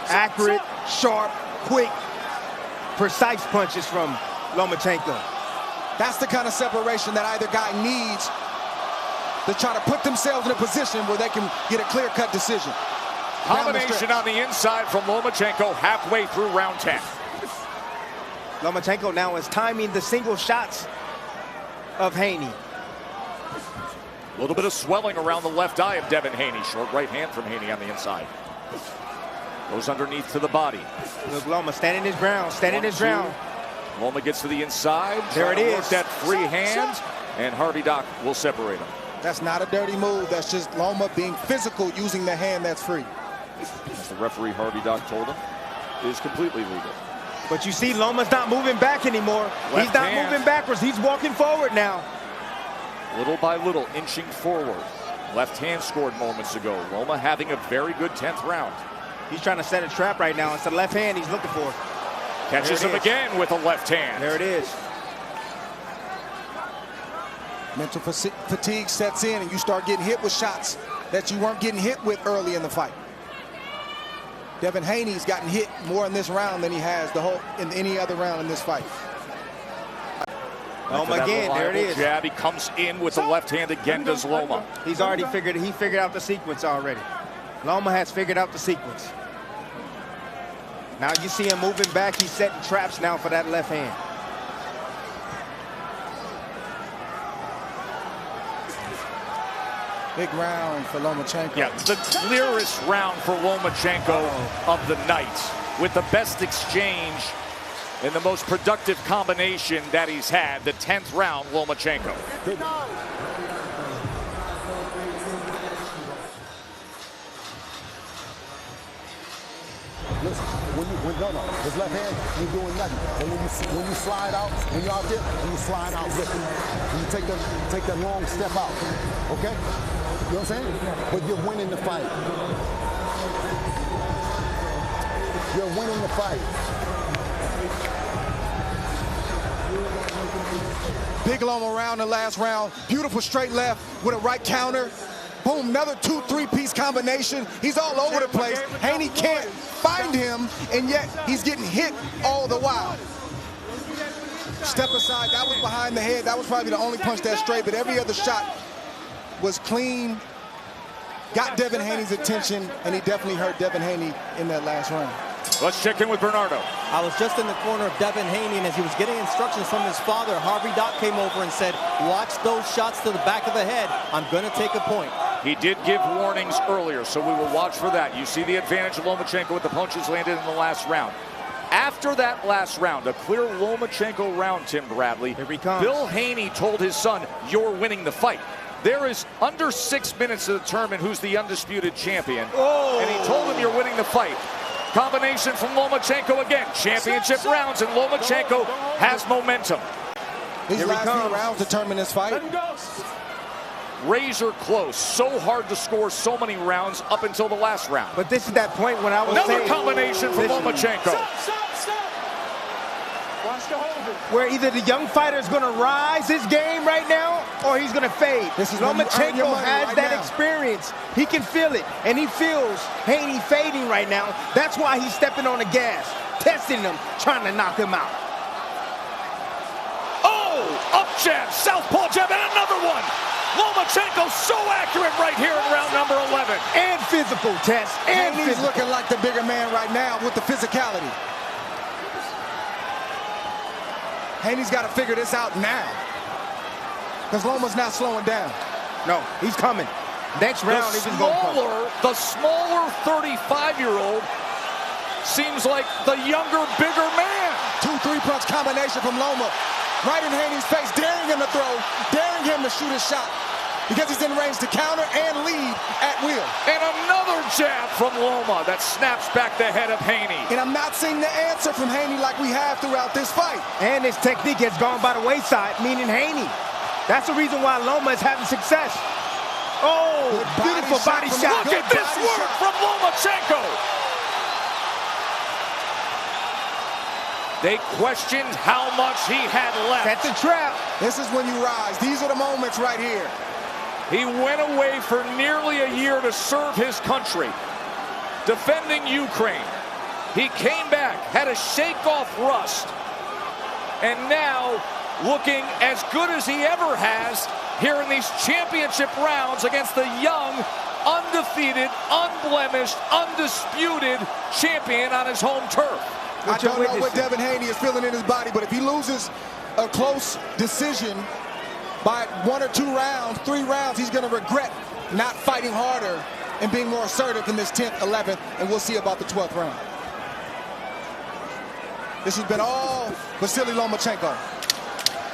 Accurate, sharp, quick, precise punches from Lomachenko. That's the kind of separation that either guy needs to try to put themselves in a position where they can get a clear-cut decision. Combination on the inside from Lomachenko halfway through round 10. Lomachenko now is timing the single shots of Haney. A little bit of swelling around the left eye of Devin Haney. Short right hand from Haney on the inside. Goes underneath to the body. Look, Loma standing his ground, standing his ground. Loma gets to the inside. There it is. Work that free hand, and Harvey Dock will separate him. That's not a dirty move. That's just Loma being physical using the hand that's free. As the referee Harvey Dock told him, it is completely legal. But you see, Loma's not moving back anymore. He's not moving backwards. He's walking forward now. Little by little, inching forward. Left hand scored moments ago. Loma having a very good 10th round. He's trying to set a trap right now. It's the left hand he's looking for. Catches him again with a left hand. There it is. Mental fatigue sets in and you start getting hit with shots that you weren't getting hit with early in the fight. Devin Haney's gotten hit more in this round than he has in any other round in this fight. Loma again, there it is. Jab, he comes in with the left hand again, does Loma. He's already figured out the sequence already. Loma has figured out the sequence. Now you see him moving back. He's setting traps now for that left hand. Big round for Lomachenko. Yeah, the clearest round for Lomachenko of the night, with the best exchange and the most productive combination that he's had. The 10th round, Lomachenko. is when his left hand, you're doing nothing. And when you slide out, when you're out there, you slide out with it. You take that long step out. Okay? You know what I'm saying? But you're winning the fight. You're winning the fight. Big Loma around the last round. Beautiful straight left with a right counter. Boom, another 2-3-piece combination. He's all over the place. Haney can't find him, and yet he's getting hit all the while. Step aside, that was behind the head. That was probably the only punch that straight, but every other shot was clean. Got Devin Haney's attention, and he definitely hurt Devin Haney in that last round. Let's check in with Bernardo. I was just in the corner of Devin Haney, and as he was getting instructions from his father, Harvey Dock came over and said, watch those shots to the back of the head. I'm going to take a point. He did give warnings earlier, so we will watch for that. You see the advantage of Lomachenko with the punches landed in the last round. After that last round, a clear Lomachenko round, Tim Bradley, Here he comes. Bill Haney told his son, you're winning the fight. There is under 6 minutes to determine who's the undisputed champion. Oh. And he told him you're winning the fight. Combination from Lomachenko again. Championship rounds, and Lomachenko has momentum. These last few rounds determine this fight. Razor close. So hard to score so many rounds up until the last round. But this is that point when I was Another saying, combination from Lomachenko. where either the young fighter is going to rise his game right now or he's going to fade. This is Lomachenko has that experience. He can feel it, and he feels Haney fading right now. That's why he's stepping on the gas, testing him, trying to knock him out. Oh, up jab, southpaw jab, and another one. Lomachenko so accurate right here in round number 11. And physical, Tess, and Haney's looking like the bigger man right now with the physicality. Haney's got to figure this out now, because Loma's not slowing down. No, he's coming. Next round, he's going to come. The smaller 35-year-old seems like the younger, bigger man. 2-3 punch combination from Loma, right in Haney's face, daring him to throw, daring him to shoot a shot, because he's in range to counter and lead at will. And another jab from Loma that snaps back the head of Haney. And I'm not seeing the answer from Haney like we have throughout this fight. And his technique has gone by the wayside, meaning Haney. That's the reason why Loma is having success. Oh, beautiful body shot. Look at this work from Lomachenko. They questioned how much he had left. Set the trap. This is when you rise. These are the moments right here. He went away for nearly a year to serve his country, defending Ukraine. He came back, had to shake off rust, and now looking as good as he ever has here in these championship rounds against the young, undefeated, unblemished, undisputed champion on his home turf. I don't know what Devin Haney is feeling in his body, but if he loses a close decision by 1 or 2 rounds, 3 rounds, he's going to regret not fighting harder and being more assertive in this 10th, 11th, and we'll see about the 12th round. This has been all Vasily Lomachenko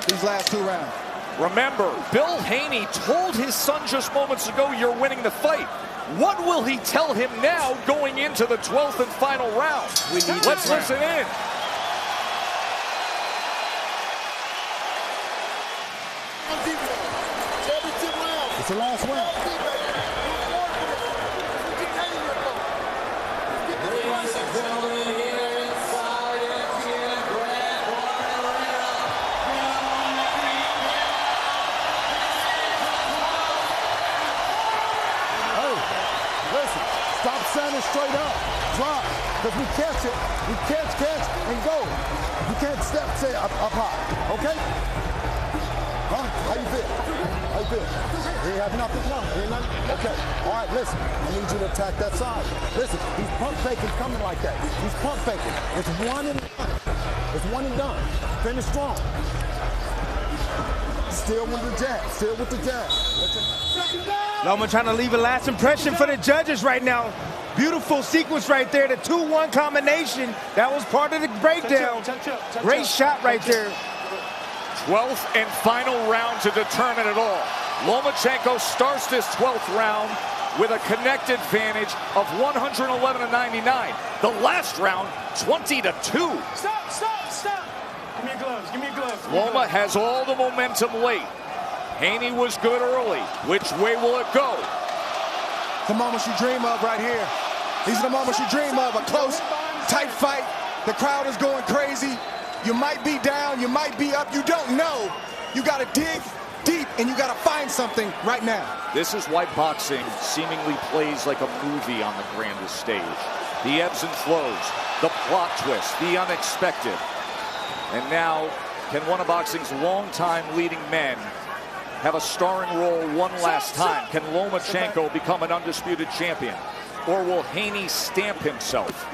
these last 2 rounds. Remember, Bill Haney told his son just moments ago, you're winning the fight. What will he tell him now going into the 12th and final round? Let's listen in. It's the last round. Stop standing straight up. Drop. Because we catch it. We catch, and go. You can't stay up high. Okay? Huh? How you feel? How you feel? You ain't have nothing? No. Ain't nothing? Okay. All right, listen. I need you to attack that side. Listen, he's pump faking coming like that. He's pump faking. It's one and done. It's one and done. Finish strong. Still with the jab. Still with the jab. Loma trying to leave a last impression for the judges right now. Beautiful sequence right there, the 2-1 combination. That was part of the breakdown. Great shot right there. 12th and final round to determine it all. Lomachenko starts this 12th round with a connect advantage of 111-99. The last round, 20-2. Stop, stop, stop. Give me your gloves, give me your gloves. Loma has all the momentum late. Haney was good early. Which way will it go? The moments you dream of right here. These are the moments you dream of. A close, tight fight. The crowd is going crazy. You might be down, you might be up. You don't know. You got to dig deep, and you got to find something right now. This is why boxing seemingly plays like a movie on the grandest stage. The ebbs and flows, the plot twist, the unexpected. And now, can one of boxing's longtime leading men have a starring role one last time? Can Lomachenko become an undisputed champion? Or will Haney stamp himself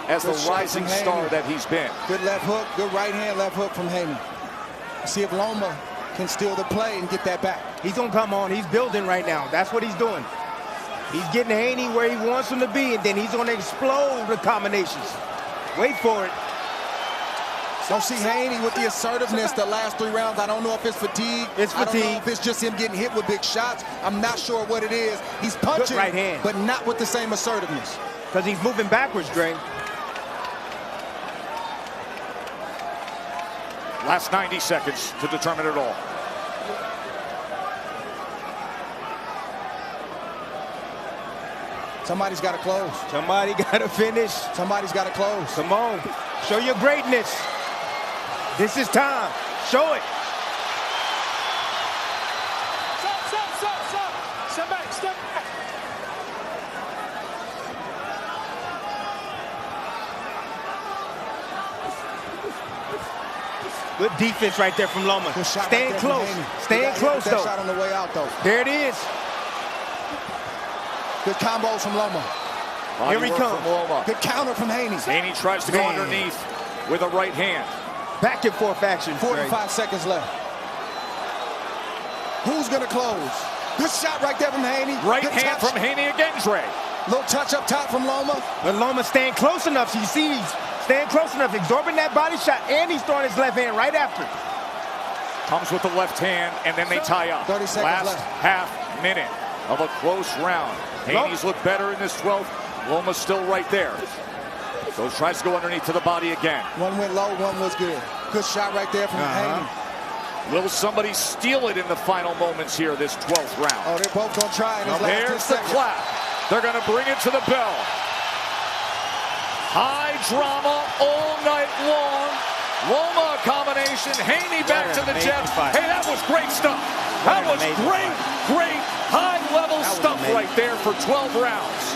as the rising star that he's been? Good left hook, good right hand left hook from Haney. See if Loma can steal the play and get that back. He's gonna come on. He's building right now. That's what he's doing. He's getting Haney where he wants him to be, and then he's gonna explode the combinations. Wait for it. Don't see Haney with the assertiveness the last 3 rounds. I don't know if it's fatigue. It's fatigue. I don't know if it's just him getting hit with big shots. I'm not sure what it is. He's punching, right hand, but not with the same assertiveness. Because he's moving backwards, Dre. Last 90 seconds to determine it all. Somebody's got to close. Somebody got to finish. Somebody's got to close. Come on. Show your greatness. This is time. Show it. Stop, stop, stop, stop. Step back, step back. Good defense right there from Loma. Staying right close. Staying close, though. Shot on the way out, though. There it is. Good combos from Loma. Here he comes. Good counter from Haney. Haney tries to go underneath with a right hand. Back and forth action. 45 seconds left. Who's going to close? Good shot right there from Haney. Right Good hand touch. from Haney again, Dre. Little touch up top from Loma. But Loma's staying close enough. You see, he's staying close enough, absorbing that body shot, and he's throwing his left hand right after. Comes with the left hand, and then they tie up. 30 seconds Last left. half minute of a close round. Haney's looked better in this 12th. Loma's still right there. So tries to go underneath to the body again. One went low, one was good. Good shot right there from Haney. Will somebody steal it in the final moments here, this 12th round? Oh, they're both going to try in this last 10 There's the seconds. clap. They're going to bring it to the bell. High drama all night long. Loma combination. Haney back to the jet. Hey, that was great stuff. That was great high-level stuff right there for 12 rounds.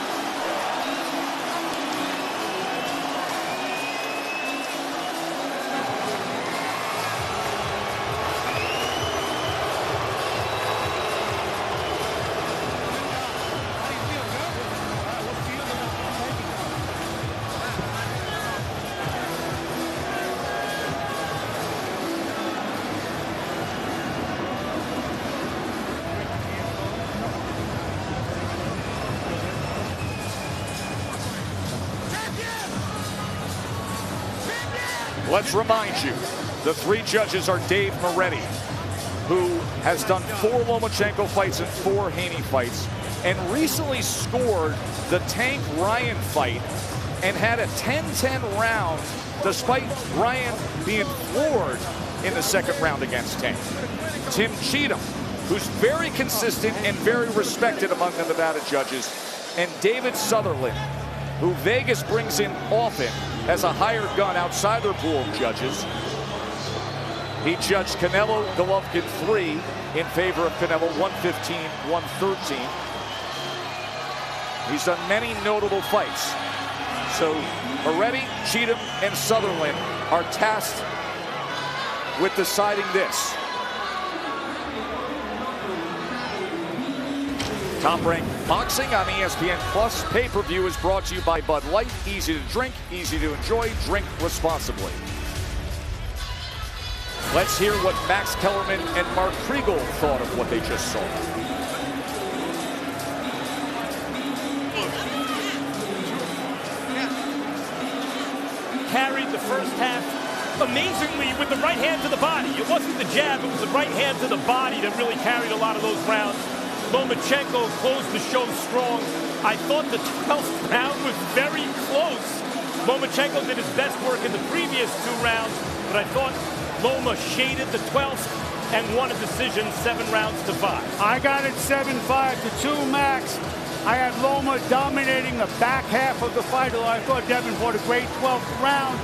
Let's remind you, the 3 judges are Dave Moretti, who has done 4 Lomachenko fights and 4 Haney fights, and recently scored the Tank Ryan fight and had a 10-10 round despite Ryan being floored in the second round against Tank. Tim Cheatham, who's very consistent and very respected among the Nevada judges, and David Sutherland, who Vegas brings in often as a hired gun outside their pool of judges. He judged Canelo Golovkin 3 in favor of Canelo, 115-113. He's done many notable fights. So Moretti, Cheatham, and Sutherland are tasked with deciding this. Top Rank Boxing on ESPN Plus pay-per-view is brought to you by Bud Light. Easy to drink, easy to enjoy, drink responsibly. Let's hear what Max Kellerman and Mark Kriegel thought of what they just saw. Carried the first half amazingly with the right hand to the body. It wasn't the jab, it was the right hand to the body that really carried a lot of those rounds. Lomachenko closed the show strong. I thought the 12th round was very close. Lomachenko did his best work in the previous 2 rounds, but I thought Loma shaded the 12th and won a decision 7 rounds to 5. I got it 7-5 to 2 max. I had Loma dominating the back half of the fight. I thought Devin fought a great 12th round.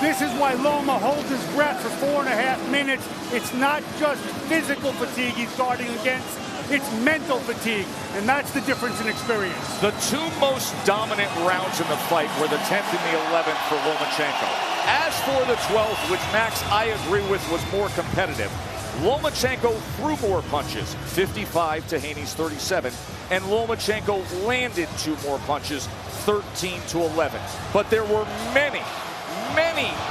This is why Loma holds his breath for 4.5 minutes. It's not just physical fatigue he's guarding against. It's mental fatigue, and that's the difference in experience. The 2 most dominant rounds in the fight were the 10th and the 11th for Lomachenko. As for the 12th, which Max, I agree with, was more competitive, Lomachenko threw more punches, 55 to Haney's 37, and Lomachenko landed 2 more punches, 13 to 11. But there were many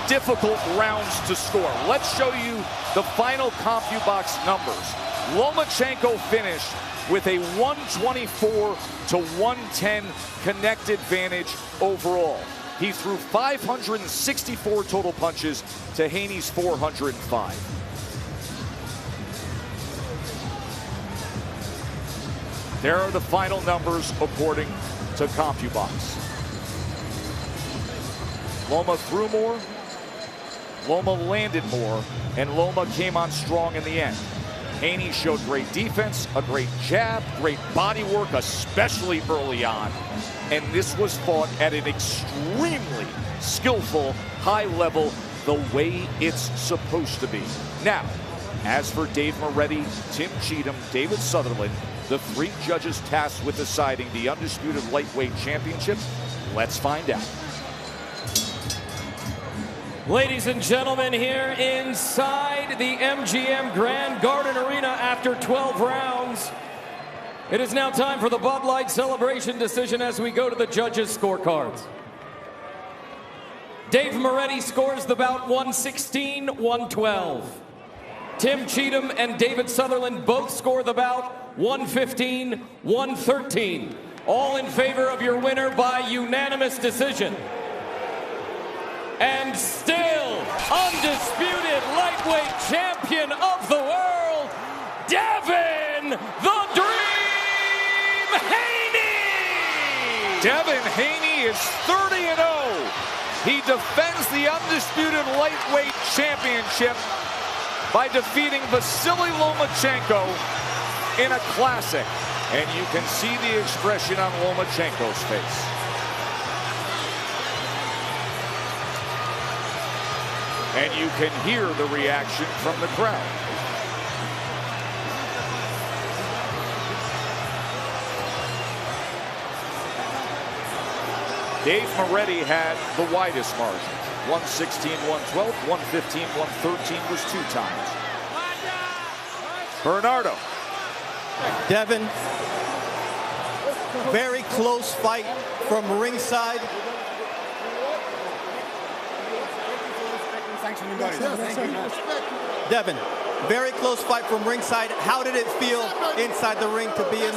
difficult rounds to score. Let's show you the final CompuBox numbers. Lomachenko finished with a 124 to 110 connect advantage overall. He threw 564 total punches to Haney's 405. There are the final numbers according to CompuBox. Loma threw more, Loma landed more, and Loma came on strong in the end. Haney showed great defense, a great jab, great body work, especially early on. And this was fought at an extremely skillful, high level, the way it's supposed to be. Now, as for Dave Moretti, Tim Cheatham, David Sutherland, the 3 judges tasked with deciding the undisputed lightweight championship, let's find out. Ladies and gentlemen, here inside the MGM Grand Garden Arena after 12 rounds, it is now time for the Bud Light celebration decision as we go to the judges' scorecards. Dave Moretti scores the bout 116-112. Tim Cheatham and David Sutherland both score the bout 115-113. All in favor of your winner by unanimous decision. And still undisputed lightweight champion of the world, Devin the Dream Haney! Devin Haney is 30-0. He defends the undisputed lightweight championship by defeating Vasily Lomachenko in a classic. And you can see the expression on Lomachenko's face. And you can hear the reaction from the crowd. Dave Moretti had the widest margin. 116-112, 115-113 was 2 times. Bernardo. Devin, very close fight from ringside. Devin, very close fight from ringside. How did it feel inside the ring to be in